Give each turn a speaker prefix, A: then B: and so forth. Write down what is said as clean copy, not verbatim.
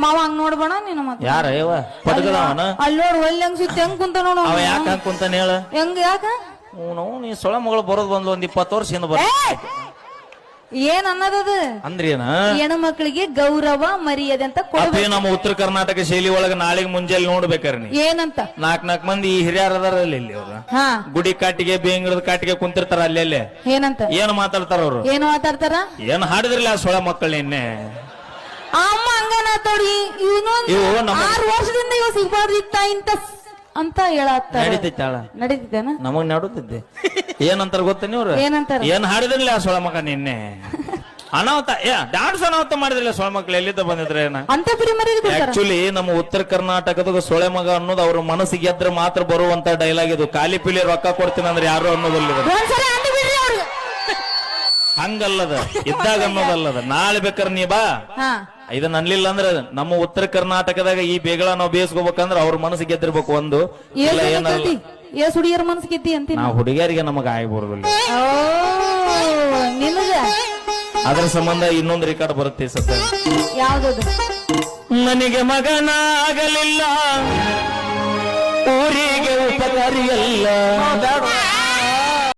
A: ಮಾವ ಹಂಗ್ ನೋಡ್ಬೇಡ ನೀನು ಮತ್ತೆ
B: ಯಾರ ಯವ ಪಟಕದವನ
A: ಅಲ್ಲಿ ನೋಡ್ ಒಳ್ಳೆ ಹಂಗ್ ಸುತ್ತ ಹೆಂಗ್ ಕುಂತ ನೋಡು
B: ಅವ ಯಾಕ ಹಂಗ ಕುಂತಾನ ಹೇಳ
A: ಹೆಂಗ್ ಯಾಕ
B: ನಾವು ನೀ ಸೊಳ ಮಗಳು ಬರೋದ್ ಬಂದ್ಲು ಒಂದ್ 20 ವರ್ಷ ಹಿಂದ ಬರ
A: ಏನ್ ಅನ್ನದದು
B: ಅಂದ್ರೇನ
A: ಹೆಣ್ಣು ಮಕ್ಕಳಿಗೆ ಗೌರವ ಮರ್ಯಾದೆ ಅಂತ
B: ಅಪ್ಪಿ ನಮ್ಮ ಉತ್ತರ ಕರ್ನಾಟಕ ಶೈಲಿ ಒಳಗ ನಾಳೆಗೆ ಮುಂಜಾನೆ ನೋಡ್ಬೇಕಾರ ನೀ
A: ಏನಂತ
B: 4 ಮಂದಿ ಹಿರಿಯರ್ ಅದಾರಲ್ಲಿ ಇಲ್ಲಿ ಅವ್ರ
A: ಹಾ
B: ಗುಡಿ ಕಾಟಿಗೆ ಬೇಂಗಡದ ಕಾಟಿಗೆ ಕುಂತಿರ್ತಾರ ಅಲ್ಲೆಲ್ಲೇ
A: ಏನಂತ
B: ಏನ್ ಮಾತಾಡ್ತಾರ ಅವ್ರು
A: ಏನು ಮಾತಾಡ್ತಾರ
B: ಏನ್ ಹಾಡಿದ್ರಲ್ಲ ಆ ಸೊಳ ಮಕ್ಕಳು ನಿನ್ನೆ
A: ಅಮ್ಮ ಹಂಗನ ತೋಡಿ
B: ಇವು ನಮ್ಮ
A: 6 ವರ್ಷದಿಂದ ಇವ್ ಸಿಗ್ಬಾರ್ದಿತ್ತ ಇಂತ ಅಂತ ಹೇಳತ್ತಾರ
B: ನಡೀತೈತಾಳ
A: ನಡೀತಿದ್ದೇನ
B: ನಮಗ್ ನಡುತ್ತಿದ್ದೆ ಏನಂತಾರ ಗೊತ್ತ ನೀವ್ರು
A: ಏನಂತಾರ
B: ಏನ್ ಹಾಡಿದ್ರಲ್ಲ ಆ ಸೊಳ ಮಗ ನಿನ್ನೆ ಅನಾಹುತ ಡಾನ್ಸ್ ಅನಾಹುತ ಮಾಡಿದ್ರಲ್ಲ ಸೊಳ ಮಕ್ಳು ಎಲ್ಲಿದ್ದ ಬಂದಿದ್ರೆ
A: ಅಂತ ಪ್ರಿಮರಿ
B: ಆಕ್ಚುಲಿ ನಮ್ಮ ಉತ್ತರ ಕರ್ನಾಟಕದ ಸೊಳೆ ಮಗ ಅನ್ನೋದು ಅವ್ರ ಮನಸ್ಸಿಗೆ ಎದ್ರೆ ಮಾತ್ರ ಬರುವಂತ ಡೈಲಾಗ್ ಇದು ಖಾಲಿ ಪಿಲಿ ರೊಕ್ಕ ಕೊಡ್ತೀನಿ ಅಂದ್ರೆ ಯಾರು ಅನ್ನೋದಿಲ್ಲ ಹಂಗಲ್ಲದ ಇದ್ದಾಗ ಅನ್ನೋದಲ್ಲದ ನಾಳೆ ಬೇಕಾರೆ ನೀ ಬಾ ಇದನ್ನ ಅನ್ಲಿಲ್ಲ ಅಂದ್ರೆ ನಮ್ಮ ಉತ್ತರ ಕರ್ನಾಟಕದಾಗ ಈ ಬೇಗಳ ನಾವು ಬೇಯಿಸ್ಕೋಬೇಕಂದ್ರೆ ಅವ್ರ ಮನಸ್ಸಿಗೆ ಗೆದ್ದಿರ್ಬೇಕು ಒಂದು
A: ಹುಡುಗಿಯರ ಮನಸ್ಸು ಗೆದ್ದಿ ಅಂತ
B: ನಾವು ಹುಡುಗಿಯರಿಗೆ ನಮಗ ಆಗ್ಬಾರ್ದಿಲ್ಲ
A: ನಿನಗ
B: ಅದ್ರ ಸಂಬಂಧ ಇನ್ನೊಂದು ರೆಕಾರ್ಡ್ ಬರುತ್ತೆ ಸತ್ತ
A: ಯಾವ್ದದು
B: ನನಗೆ ಮಗನಾಗಲಿಲ್ಲ ಊರಿಗೆ ಉಪಕಾರಿಯಲ್ಲ